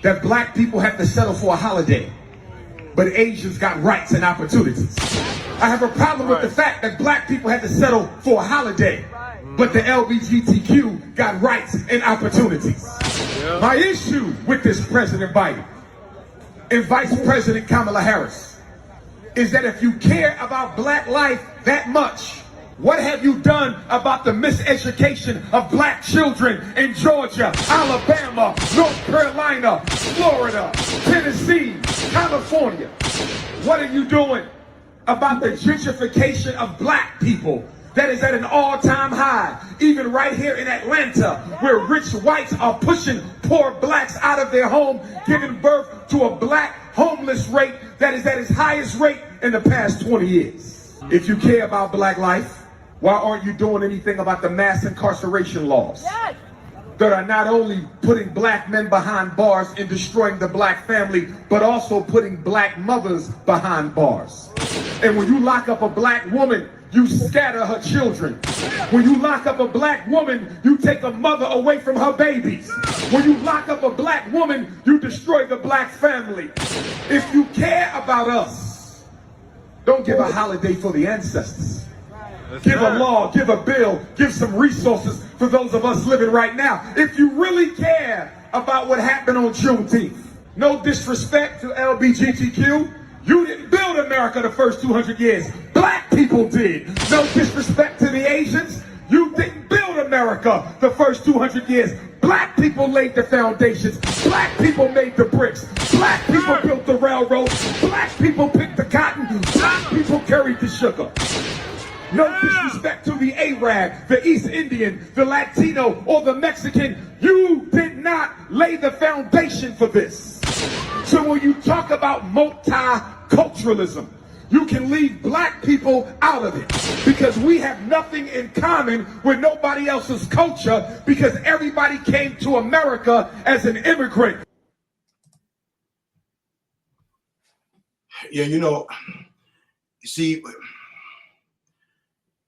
that black people have to settle for a holiday, but Asians got rights and opportunities. I have a problem with the fact that black people had to settle for a holiday, but the LGBTQ got rights and opportunities. My issue with this President Biden and Vice President Kamala Harris is that if you care about black life that much, what have you done about the miseducation of black children in Georgia, Alabama, North Carolina, Florida, Tennessee, California? What are you doing about the gentrification of black people that is at an all-time high, even right here in Atlanta, where rich whites are pushing poor blacks out of their home, giving birth to a black homeless rate that is at its highest rate in the past 20 years? If you care about black life, why aren't you doing anything about the mass incarceration laws that are not only putting black men behind bars and destroying the black family, but also putting black mothers behind bars? And when you lock up a black woman, you scatter her children. When you lock up a black woman, you take a mother away from her babies. When you lock up a black woman, you destroy the black family. If you care about us, don't give a holiday for the ancestors. Give a law, give a bill, give some resources for those of us living right now. If you really care about what happened on Juneteenth, no disrespect to LGBTQ, you didn't build America the first 200 years. Black people did. No disrespect to the Asians, you didn't build America the first 200 years. Black people laid the foundations. Black people made the bricks. Black people built the railroads. Black people picked the cotton. Black people carried the sugar. No disrespect to the Arab, the East Indian, the Latino, or the Mexican. You did not lay the foundation for this. So when you talk about multiculturalism, you can leave black people out of it because we have nothing in common with nobody else's culture because everybody came to America as an immigrant. Yeah, you see,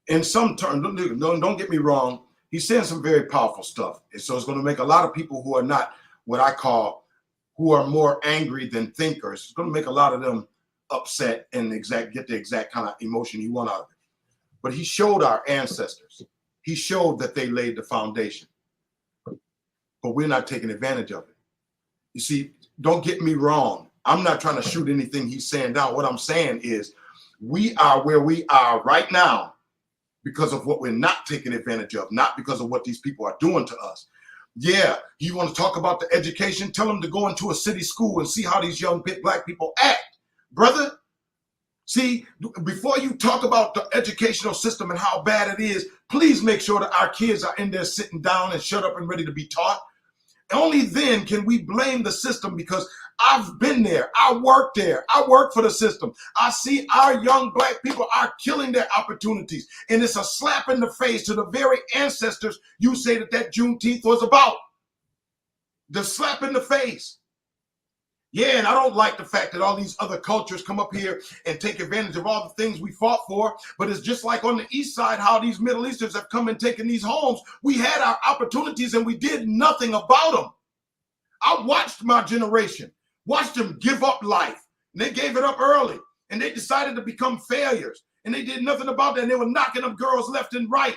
in some terms, don't get me wrong, he's saying some very powerful stuff. And so it's going to make a lot of people who are not what I call, who are more angry than thinkers, it's going to make a lot of them upset and get the exact kind of emotion you want out of it. But he showed our ancestors. He showed that they laid the foundation. But we're not taking advantage of it. You see, don't get me wrong. I'm not trying to shoot anything he's saying down. What I'm saying is we are where we are right now because of what we're not taking advantage of, not because of what these people are doing to us. Yeah, you want to talk about the education? Tell them to go into a city school and see how these young black people act. Brother, see, before you talk about the educational system and how bad it is, please make sure that our kids are in there sitting down and shut up and ready to be taught. Only then can we blame the system because I've been there. I worked there. I work for the system. I see our young black people are killing their opportunities. And it's a slap in the face to the very ancestors you say that Juneteenth was about. The slap in the face. Yeah, and I don't like the fact that all these other cultures come up here and take advantage of all the things we fought for. But it's just like on the east side, how these Middle Easterns have come and taken these homes. We had our opportunities and we did nothing about them. I watched my generation, watched them give up life. And they gave it up early. And they decided to become failures. And they did nothing about that. And they were knocking up girls left and right.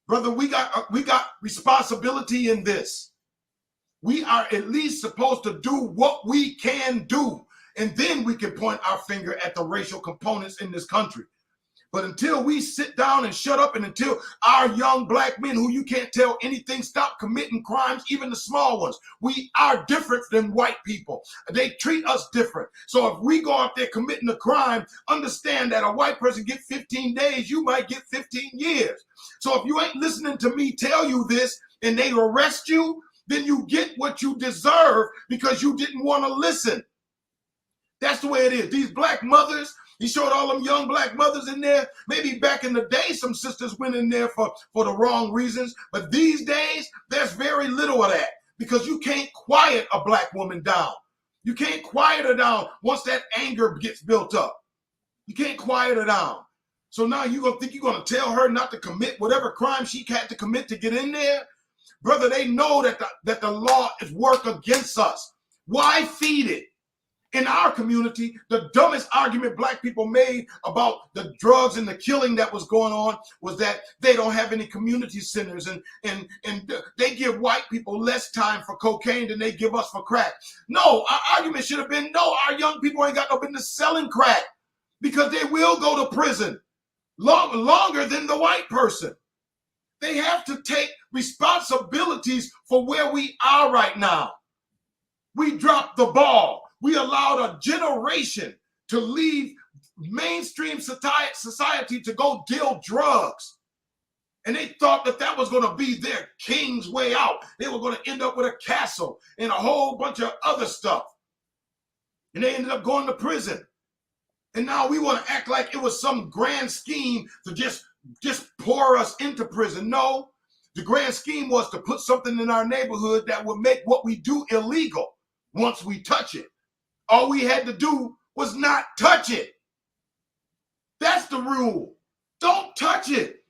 Brother, we got responsibility in this. We are at least supposed to do what we can do. And then we can point our finger at the racial components in this country. But until we sit down and shut up, and until our young black men who you can't tell anything stop committing crimes, even the small ones, we are different than white people. They treat us different. So if we go out there committing a crime, understand that a white person get 15 days, you might get 15 years. So if you ain't listening to me tell you this and they arrest you, then you get what you deserve because you didn't want to listen. That's the way it is. These black mothers, he showed all them young black mothers in there. Maybe back in the day, some sisters went in there for the wrong reasons. But these days, there's very little of that because you can't quiet a black woman down. You can't quiet her down once that anger gets built up. You can't quiet her down. So now you're going to think you're going to tell her not to commit whatever crime she had to commit to get in there? Brother, they know that the law is work against us. Why feed it? In our community, the dumbest argument black people made about the drugs and the killing that was going on was that they don't have any community centers, and they give white people less time for cocaine than they give us for crack. No, our argument should have been, no, our young people ain't got no business selling crack, because they will go to prison longer than the white person. They have to take responsibilities for where we are right now. We dropped the ball. We allowed a generation to leave mainstream society to go deal drugs. And they thought that that was going to be their king's way out. They were going to end up with a castle and a whole bunch of other stuff. And they ended up going to prison. And now we want to act like it was some grand scheme to just pour us into prison. No, the grand scheme was to put something in our neighborhood that would make what we do illegal once we touch it. All we had to do was not touch it. That's the rule. Don't touch it.